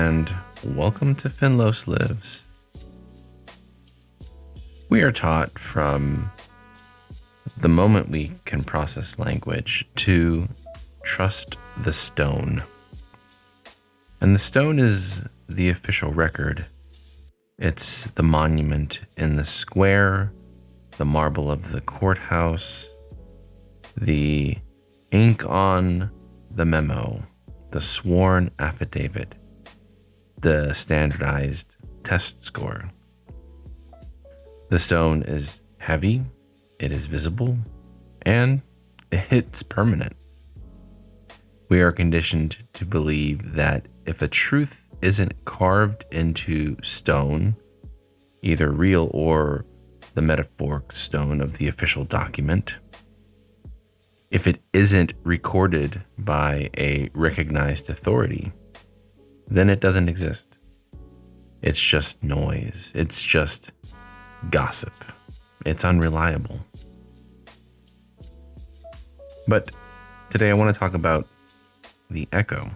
and welcome to Finlos Lives. We are taught from the moment we can process language to trust the stone. And the stone is the official record. It's the monument in the square, the marble of the courthouse, the ink on the memo, the sworn affidavit, the standardized test score. The stone is heavy, it is visible, and it's permanent. We are conditioned to believe that if a truth isn't carved into stone, either real or the metaphoric stone of the official document, if it isn't recorded by a recognized authority, then it doesn't exist. It's just noise. It's just gossip. It's unreliable. But today I want to talk about the echo.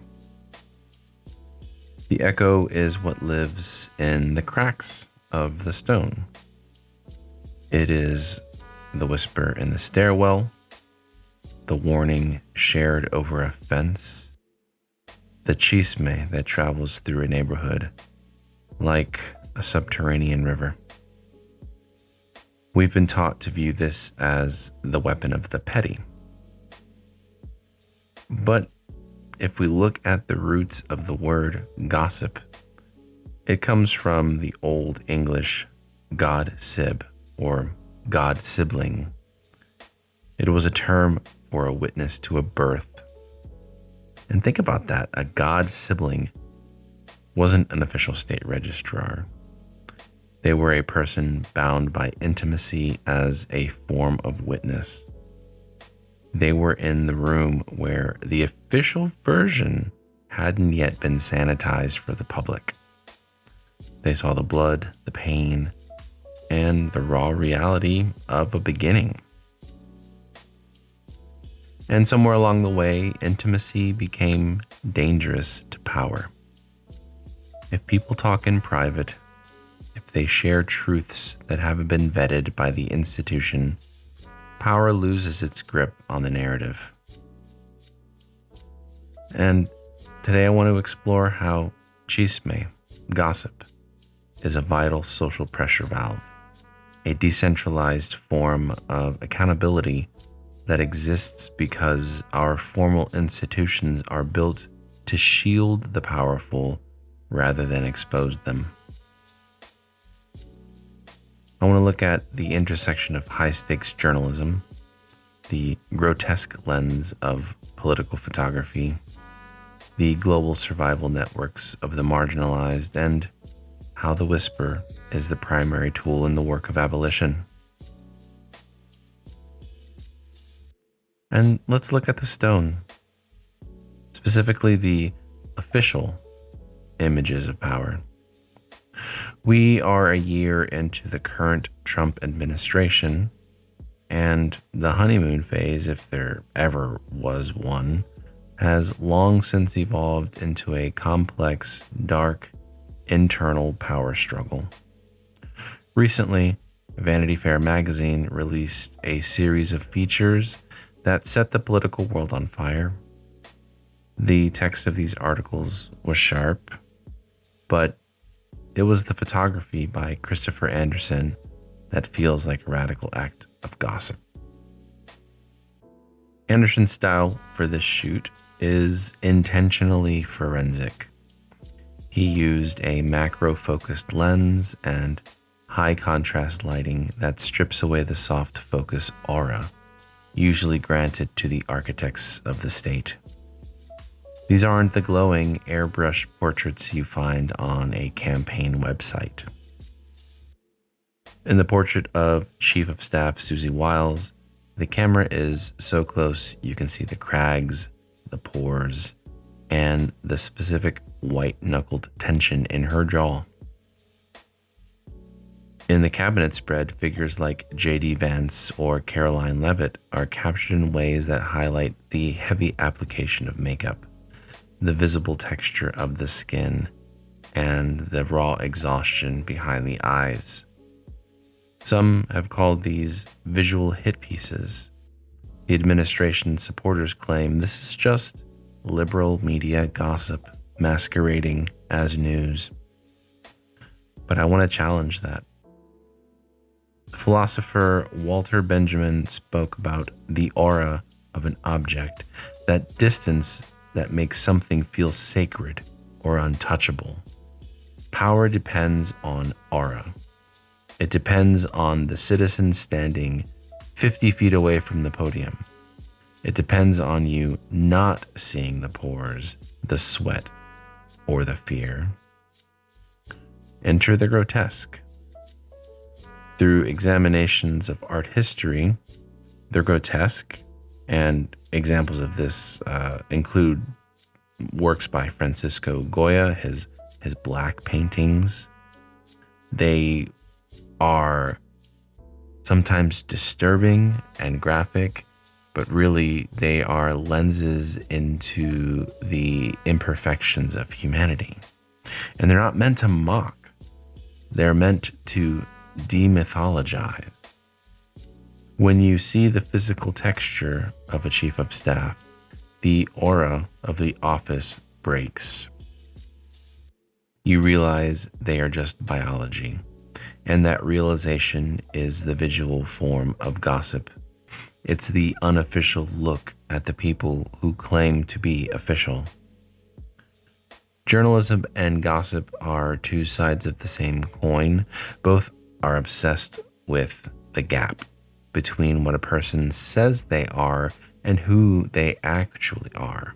The echo is what lives in the cracks of the stone. It is the whisper in the stairwell, the warning shared over a fence, the chisme that travels through a neighborhood like a subterranean river. We've been taught to view this as the weapon of the petty. But if we look at the roots of the word gossip, it comes from the Old English God sib, or God sibling. It was a term for a witness to a birth. And think about that, a God sibling wasn't an official state registrar. They were a person bound by intimacy as a form of witness. They were in the room where the official version hadn't yet been sanitized for the public. They saw the blood, the pain, and the raw reality of a beginning. And somewhere along the way, intimacy became dangerous to power. If people talk in private, if they share truths that haven't been vetted by the institution, power loses its grip on the narrative. And today I want to explore how chisme, gossip, is a vital social pressure valve, a decentralized form of accountability that exists because our formal institutions are built to shield the powerful rather than expose them. I want to look at the intersection of high-stakes journalism, the grotesque lens of political photography, the global survival networks of the marginalized, and how the whisper is the primary tool in the work of abolition. And let's look at the stone, specifically the official images of power. We are a year into the current Trump administration, and the honeymoon phase, if there ever was one, has long since evolved into a complex, dark, internal power struggle. Recently, Vanity Fair magazine released a series of features that set the political world on fire. The text of these articles was sharp, but it was the photography by Christopher Anderson that feels like a radical act of gossip. Anderson's style for this shoot is intentionally forensic. He used a macro-focused lens and high-contrast lighting that strips away the soft focus aura usually granted to the architects of the state. These aren't the glowing airbrush portraits you find on a campaign website. In the portrait of Chief of Staff Susie Wiles, the camera is so close you can see the crags, the pores, and the specific white-knuckled tension in her jaw. In the cabinet spread, figures like J.D. Vance or Caroline Leavitt are captured in ways that highlight the heavy application of makeup, the visible texture of the skin, and the raw exhaustion behind the eyes. Some have called these visual hit pieces. The administration's supporters claim this is just liberal media gossip masquerading as news. But I want to challenge that. Philosopher Walter Benjamin spoke about the aura of an object, that distance that makes something feel sacred or untouchable. Power depends on aura. It depends on the citizen standing 50 feet away from the podium. It depends on you not seeing the pores, the sweat, or the fear. Enter the grotesque. Through examinations of art history, the grotesque, and examples of this include works by Francisco Goya, his black paintings. They are sometimes disturbing and graphic, but really they are lenses into the imperfections of humanity. And they're not meant to mock. They're meant to demythologize. When you see the physical texture of a chief of staff, the aura of the office breaks. You realize they are just biology, and that realization is the visual form of gossip. It's the unofficial look at the people who claim to be official. Journalism and gossip are two sides of the same coin. Both are obsessed with the gap between what a person says they are and who they actually are.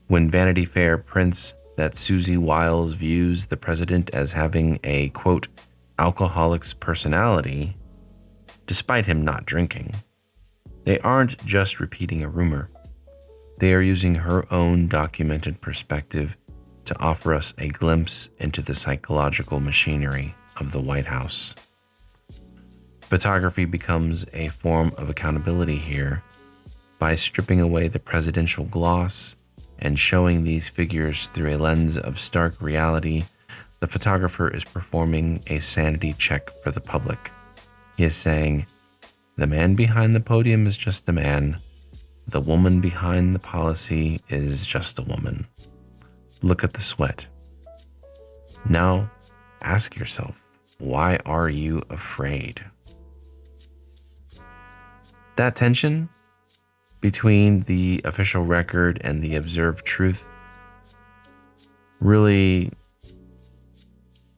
When Vanity Fair prints that Susie Wiles views the president as having a, quote, alcoholic's personality, despite him not drinking, they aren't just repeating a rumor. They are using her own documented perspective to offer us a glimpse into the psychological machinery of the White House. Photography becomes a form of accountability here. By stripping away the presidential gloss and showing these figures through a lens of stark reality, the photographer is performing a sanity check for the public. He is saying, the man behind the podium is just a man. The woman behind the policy is just a woman. Look at the sweat. Now, ask yourself, why are you afraid? That tension between the official record and the observed truth really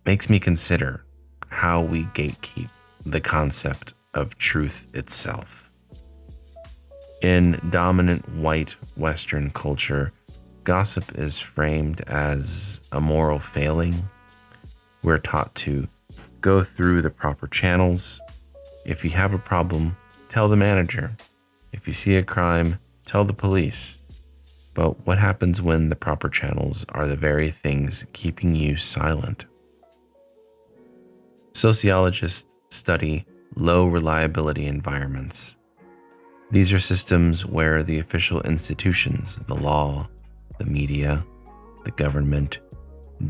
makes me consider how we gatekeep the concept of truth itself. In dominant white Western culture, gossip is framed as a moral failing. We're taught to go through the proper channels. If you have a problem, tell the manager. If you see a crime, tell the police. But what happens when the proper channels are the very things keeping you silent? Sociologists study low reliability environments. These are systems where the official institutions, the law, the media, the government,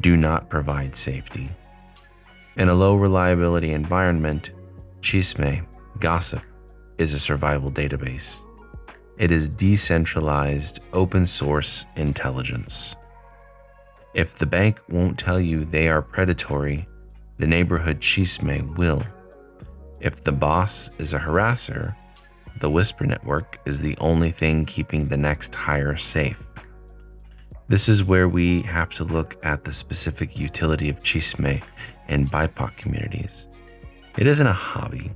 do not provide safety. In a low reliability environment, chisme, gossip, is a survival database. It is decentralized, open source intelligence. If the bank won't tell you they are predatory, the neighborhood chisme will. If the boss is a harasser, the whisper network is the only thing keeping the next hire safe. This is where we have to look at the specific utility of chisme in BIPOC communities. It isn't a hobby.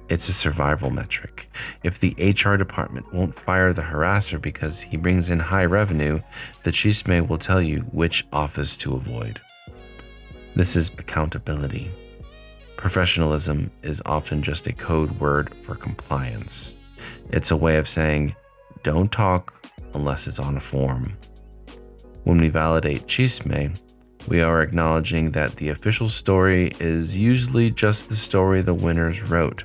It's a survival metric. If the HR department won't fire the harasser because he brings in high revenue, the chisme will tell you which office to avoid. This is accountability. Professionalism is often just a code word for compliance. It's a way of saying, don't talk unless it's on a form. When we validate chisme, we are acknowledging that the official story is usually just the story the winners wrote.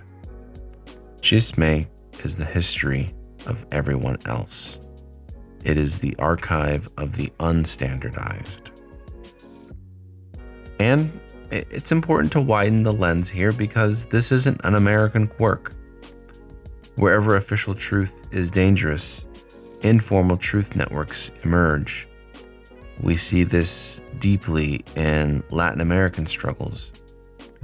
Chisme is the history of everyone else. It is the archive of the unstandardized. And it's important to widen the lens here because this isn't an American quirk. Wherever official truth is dangerous, informal truth networks emerge. We see this deeply in Latin American struggles.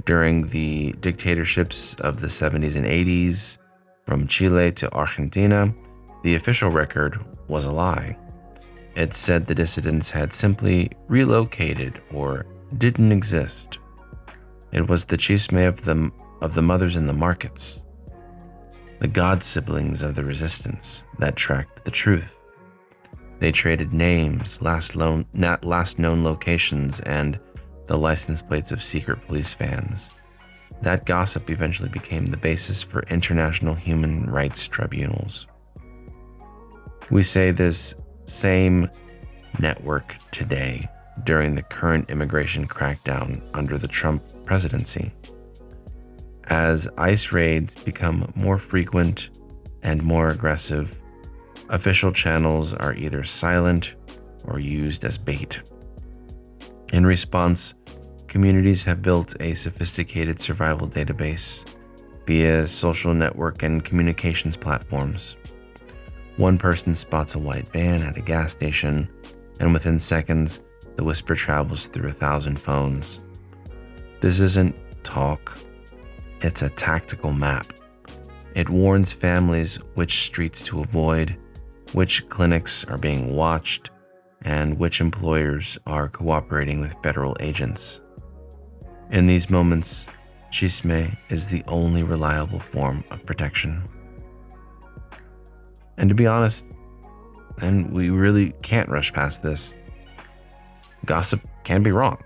During the dictatorships of the 70s and 80s, from Chile to Argentina, the official record was a lie. It said the dissidents had simply relocated or didn't exist. It was the chisme of the mothers in the markets, the god siblings of the resistance that tracked the truth. They traded names, last known locations, and the license plates of secret police vans. That gossip eventually became the basis for international human rights tribunals. We say this same network today during the current immigration crackdown under the Trump presidency. As ICE raids become more frequent and more aggressive, official channels are either silent or used as bait. In response, communities have built a sophisticated survival database via social network and communications platforms. One person spots a white van at a gas station, and within seconds, the whisper travels through 1,000 phones. This isn't talk, it's a tactical map. It warns families which streets to avoid, which clinics are being watched, and which employers are cooperating with federal agents. In these moments, chisme is the only reliable form of protection. And to be honest, and we really can't rush past this, gossip can be wrong,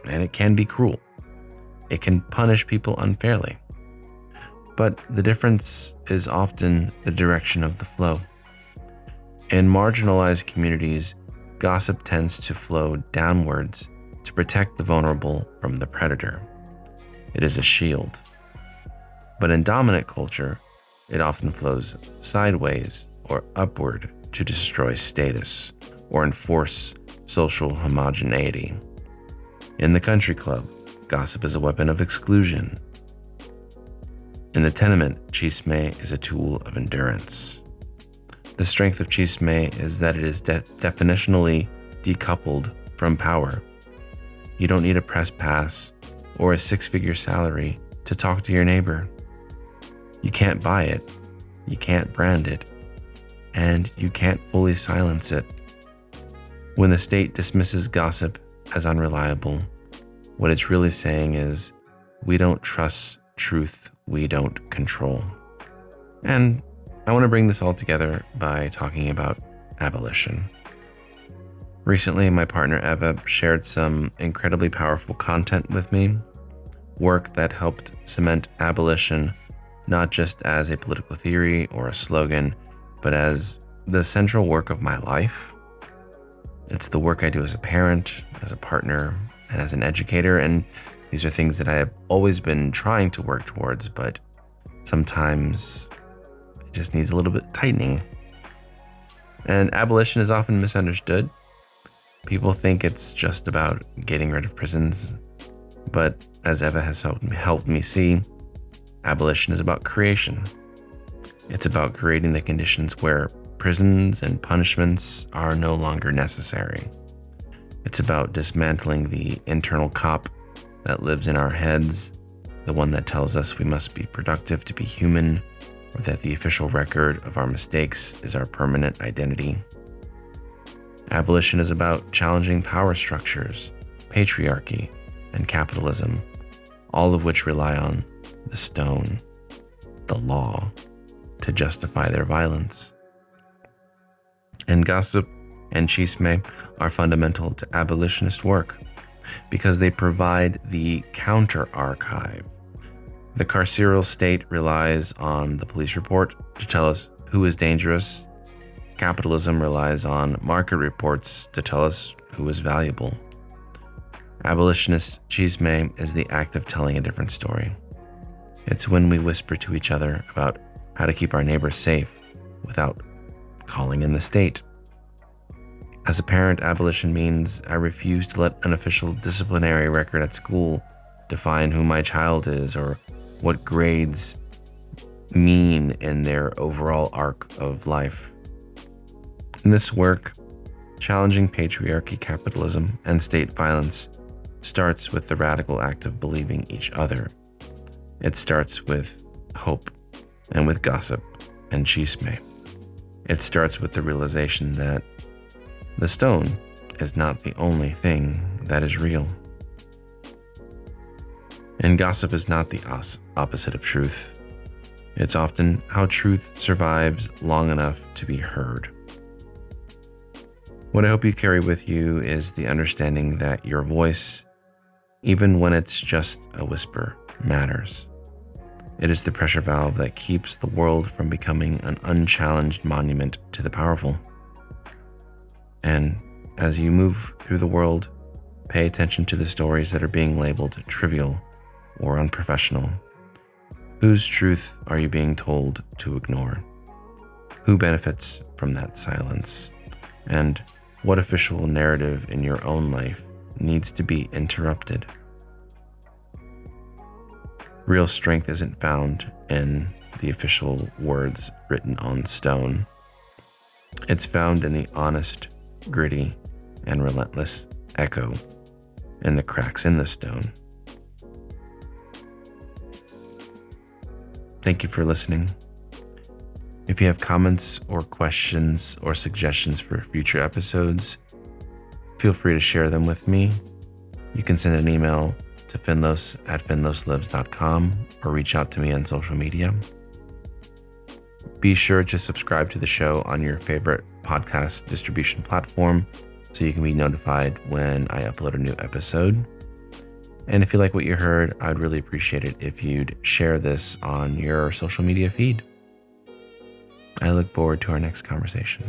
and it can be cruel. It can punish people unfairly. But the difference is often the direction of the flow. In marginalized communities, gossip tends to flow downwards to protect the vulnerable from the predator. It is a shield. But in dominant culture, it often flows sideways or upward to destroy status or enforce social homogeneity. In the country club, gossip is a weapon of exclusion. In the tenement, chisme is a tool of endurance. The strength of chisme is that it is definitionally decoupled from power. You don't need a press pass or a 6-figure salary to talk to your neighbor. You can't buy it, you can't brand it, and you can't fully silence it. When the state dismisses gossip as unreliable, what it's really saying is, we don't trust truth we don't control. And I want to bring this all together by talking about abolition. Recently, my partner Eva shared some incredibly powerful content with me, work that helped cement abolition not just as a political theory or a slogan, but as the central work of my life. It's the work I do as a parent, as a partner, and as an educator, and these are things that I have always been trying to work towards, but sometimes it just needs a little bit tightening. And abolition is often misunderstood. People think it's just about getting rid of prisons, but as Eva has helped me see, abolition is about creation. It's about creating the conditions where prisons and punishments are no longer necessary. It's about dismantling the internal cop that lives in our heads, the one that tells us we must be productive to be human, or that the official record of our mistakes is our permanent identity. Abolition is about challenging power structures, patriarchy, and capitalism, all of which rely on the stone, the law, to justify their violence. And gossip and chisme are fundamental to abolitionist work because they provide the counter-archive. The carceral state relies on the police report to tell us who is dangerous. Capitalism relies on market reports to tell us who is valuable. Abolitionist chisme is the act of telling a different story. It's when we whisper to each other about how to keep our neighbors safe without calling in the state. As a parent, abolition means I refuse to let an official disciplinary record at school define who my child is or what grades mean in their overall arc of life. In this work, challenging patriarchy, capitalism, and state violence starts with the radical act of believing each other. It starts with hope and with gossip and chisme. It starts with the realization that the stone is not the only thing that is real. And gossip is not the opposite of truth. It's often how truth survives long enough to be heard. What I hope you carry with you is the understanding that your voice, even when it's just a whisper, matters. It is the pressure valve that keeps the world from becoming an unchallenged monument to the powerful. And as you move through the world, pay attention to the stories that are being labeled trivial or unprofessional. Whose truth are you being told to ignore? Who benefits from that silence? And what official narrative in your own life needs to be interrupted? Real strength isn't found in the official words written on stone. It's found in the honest, gritty, and relentless echo in the cracks in the stone. Thank you for listening. If you have comments or questions or suggestions for future episodes, feel free to share them with me. You can send an email to finlos@finloslives.com or reach out to me on social media. Be sure to subscribe to the show on your favorite podcast distribution platform so you can be notified when I upload a new episode. And if you like what you heard, I'd really appreciate it if you'd share this on your social media feed. I look forward to our next conversation.